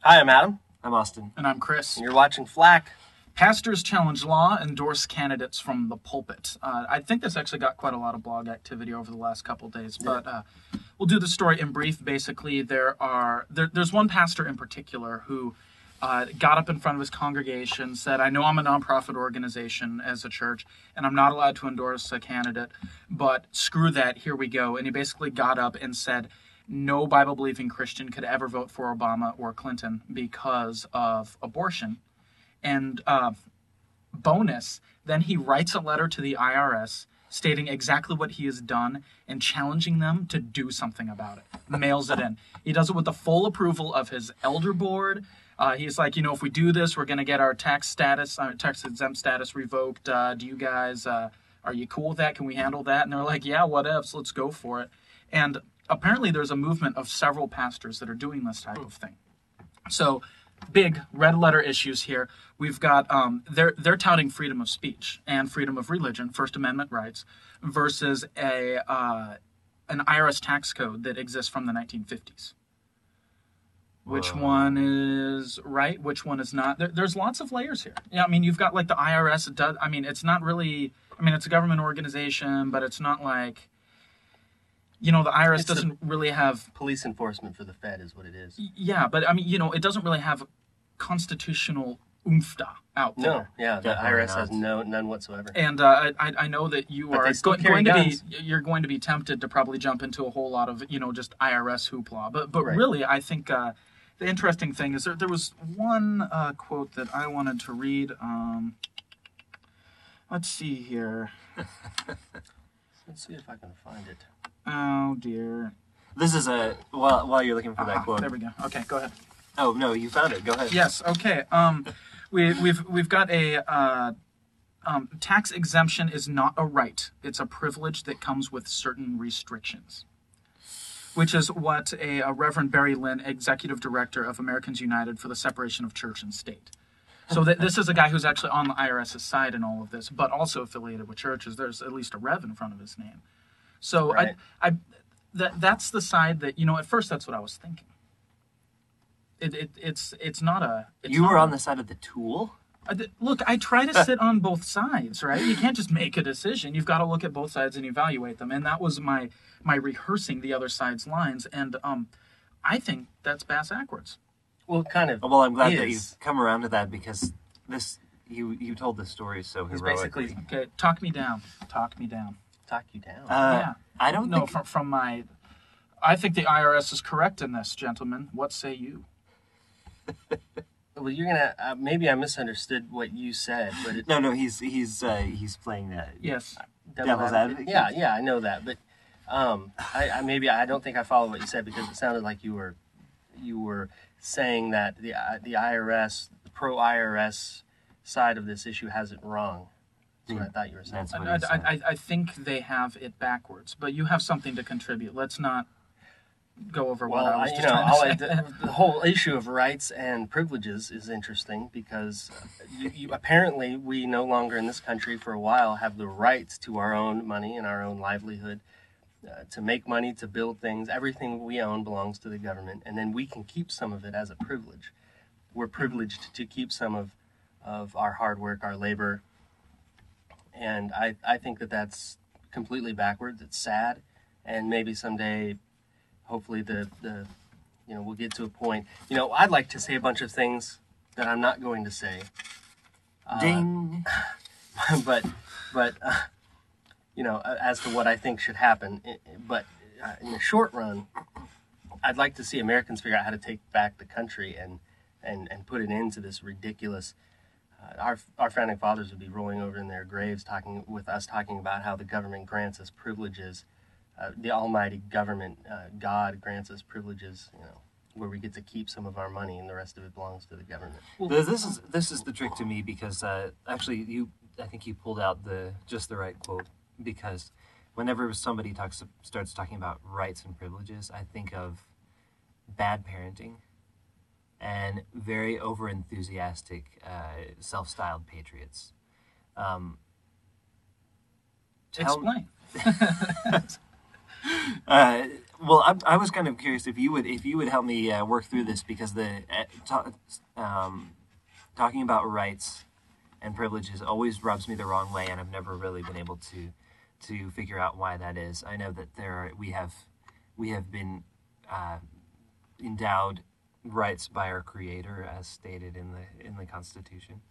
Hi, I'm Adam. I'm Austin. And I'm Chris. And you're watching Flack. Pastors challenge law, endorse candidates from the pulpit. I think this actually got quite a lot of blog activity over the last couple of days, but we'll do the story in brief. Basically, there's one pastor in particular who got up in front of his congregation, said, I know I'm a nonprofit organization as a church, and I'm not allowed to endorse a candidate, but screw that, here we go. And he basically got up and said, no Bible-believing Christian could ever vote for Obama or Clinton because of abortion. And bonus, then he writes a letter to the IRS stating exactly what he has done and challenging them to do something about it. Mails it in. He does it with the full approval of his elder board. He's like, if we do this, we're going to get our tax-exempt status revoked. Do you guys, are you cool with that? Can we handle that? And they're like, yeah, whatevs, let's go for it. And apparently there's a movement of several pastors that are doing this type of thing. So big red letter issues here. We've got, they're touting freedom of speech and freedom of religion, First Amendment rights, versus an IRS tax code that exists from the 1950s. Which one is right? Which one is not? There's lots of layers here. Yeah, you've got like the IRS. It's not really. It's a government organization, but it's not like. The IRS doesn't really have police enforcement for the Fed, is what it is. Yeah, but it doesn't really have constitutional oomphda out there. No, yeah, the IRS has none whatsoever. And I know that you are going to be tempted to probably jump into a whole lot of just IRS hoopla. But right. Really, I think the interesting thing is there was one quote that I wanted to read. Let's see here. Let's see if I can find it. Oh dear. This is while you're looking for that quote. There we go. Okay, go ahead. Oh no, you found it. Go ahead. Yes. Okay. We've got a tax exemption is not a right. It's a privilege that comes with certain restrictions, which is what a Reverend Barry Lynn, executive director of Americans United for the Separation of Church and State. So this is a guy who's actually on the IRS's side in all of this, but also affiliated with churches. There's at least a Rev in front of his name. So right. That's the side that at first that's what I was thinking. It's not a. You were on the side of the tool? Look, I try to sit on both sides, right? You can't just make a decision. You've got to look at both sides and evaluate them. And that was my rehearsing the other side's lines. And I think that's bass backwards. Well, kind of. Well, I'm glad that you've come around to that because you told this story so heroically. Basically, okay, talk me down. Talk you down. Yeah. I don't know. From my. I think the IRS is correct in this, gentlemen. What say you? Well, you're gonna. Maybe I misunderstood what you said, but no. He's playing that. Yes. Devil's advocate. Yeah, I know that, but I don't think I follow what you said because it sounded like you were saying that the IRS, the pro IRS side of this issue has it wrong. That's what I thought you were saying. I think they have it backwards, but you have something to contribute. Let's not go over what I was just trying to say. The whole issue of rights and privileges is interesting because apparently we no longer in this country for a while have the rights to our own money and our own livelihood, to make money, to build things. Everything we own belongs to the government, and then we can keep some of it as a privilege. We're privileged to keep some of our hard work, our labor, and I think that's completely backwards. It's sad, and maybe someday, hopefully, we'll get to a point. I'd like to say a bunch of things that I'm not going to say. Ding. But as to what I think should happen. But in the short run, I'd like to see Americans figure out how to take back the country and put an end to this ridiculous. Our founding fathers would be rolling over in their graves talking about how the government grants us privileges. The almighty government, God grants us privileges, where we get to keep some of our money and the rest of it belongs to the government. Well, this is the trick to me because actually I think you pulled out just the right quote, because whenever somebody starts talking about rights and privileges, I think of bad parenting and very over-enthusiastic, self-styled patriots. Explain. Well, I was kind of curious if you would help me work through this, because talking about rights and privileges always rubs me the wrong way, and I've never really been able to figure out why that is. I know that we have been endowed rights by our Creator, as stated in the Constitution,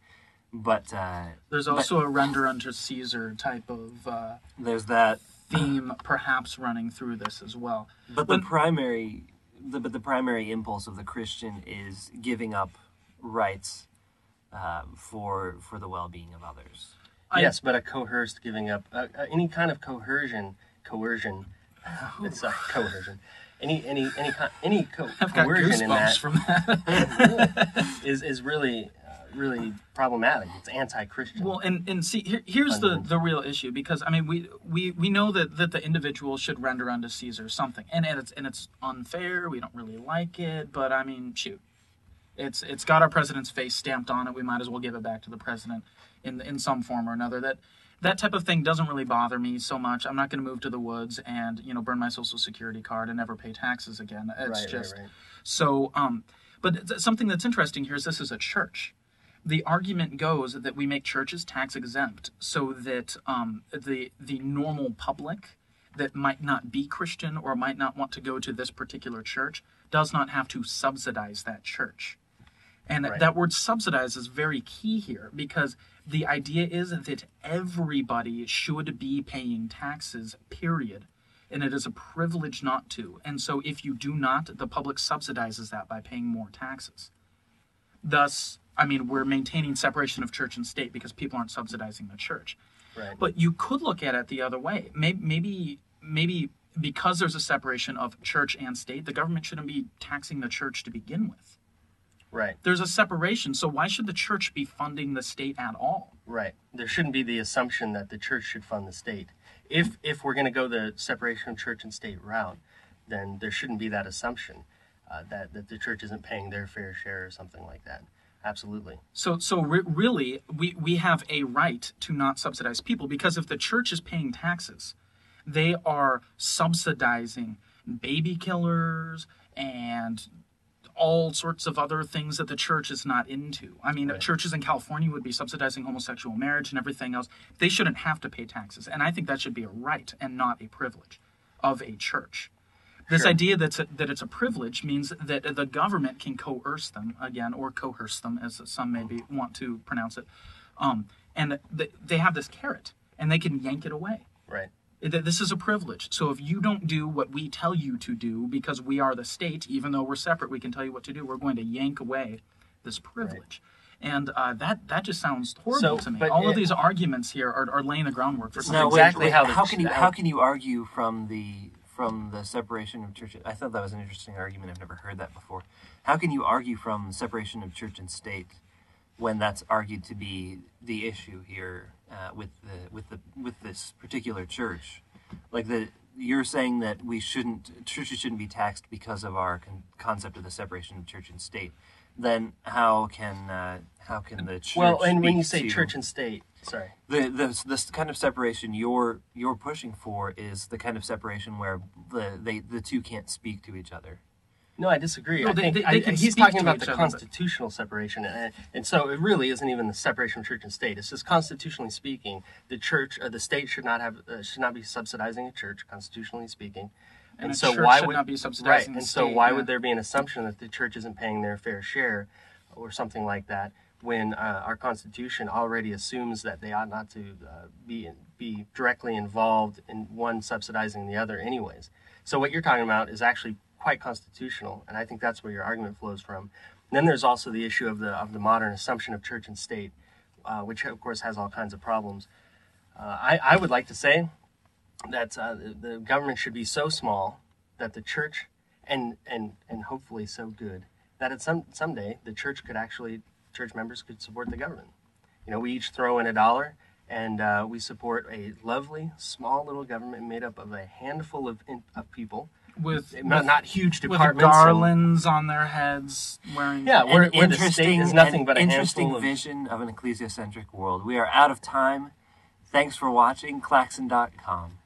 but there's also a render unto Caesar type of there's that theme perhaps running through this as well. But the primary impulse of the Christian is giving up rights for the well-being of others. Yes, but a coerced giving up, any kind of coercion. It's coercion. Any coercion in that, from that. is really problematic. It's anti-Christian. Well, and see, here's the real issue, because I mean we know that the individual should render unto Caesar something, and it's unfair. We don't really like it, but I mean, shoot, it's got our president's face stamped on it. We might as well give it back to the president in some form or another. That type of thing doesn't really bother me so much. I'm not going to move to the woods and burn my Social Security card and never pay taxes again. It's right. So. But something that's interesting here is this is a church. The argument goes that we make churches tax exempt so that the normal public that might not be Christian or might not want to go to this particular church does not have to subsidize that church. And that word subsidize is very key here, because the idea is that everybody should be paying taxes, period. And it is a privilege not to. And so if you do not, the public subsidizes that by paying more taxes. Thus, I mean, we're maintaining separation of church and state because people aren't subsidizing the church. Right. But you could look at it the other way. Maybe because there's a separation of church and state, the government shouldn't be taxing the church to begin with. Right. There's a separation, so why should the church be funding the state at all? Right. There shouldn't be the assumption that the church should fund the state. If we're going to go the separation of church and state route, then there shouldn't be that assumption that the church isn't paying their fair share or something like that. Absolutely. So really, we have a right to not subsidize people, because if the church is paying taxes, they are subsidizing baby killers and all sorts of other things that the church is not into. I mean, churches in California would be subsidizing homosexual marriage and everything else. They shouldn't have to pay taxes. And I think that should be a right and not a privilege of a church. This idea that it's a privilege means that the government can coerce them, again, or coerce them, as some maybe want to pronounce it. And they have this carrot, and they can yank it away. Right. This is a privilege. So if you don't do what we tell you to do, because we are the state, even though we're separate, we can tell you what to do, we're going to yank away this privilege. Right. And that just sounds horrible to me. All of these arguments here are laying the groundwork for something. Exactly how can you argue from the separation of church? I thought that was an interesting argument. I've never heard that before. How can you argue from separation of church and state when that's argued to be the issue here with this particular church? Like you're saying that churches shouldn't be taxed because of our concept of the separation of church and state. Then how can the church? Well, and when you say church and state, sorry, this kind of separation you're pushing for is the kind of separation where the two can't speak to each other. No, I disagree. No, he's talking about the constitutional separation, and so it really isn't even the separation of church and state. It's just constitutionally speaking, the church, the state should not be subsidizing a church, constitutionally speaking. And so why would not be subsidizing the state, why would there be an assumption that the church isn't paying their fair share, or something like that, when our Constitution already assumes that they ought not to be directly involved in one subsidizing the other, anyways. So what you're talking about is actually quite constitutional, and I think that's where your argument flows from. And then there's also the issue of the modern assumption of church and state, which of course has all kinds of problems. I would like to say that the government should be so small that the church, and hopefully so good, that at someday the church members could support the government. We each throw in $1, and we support a lovely, small little government made up of a handful of people, with not huge departments, with garlands on their heads, wearing where the state is nothing but a interesting handful vision of an ecclesiacentric world. We are out of time. Thanks for watching. Klaxn.com.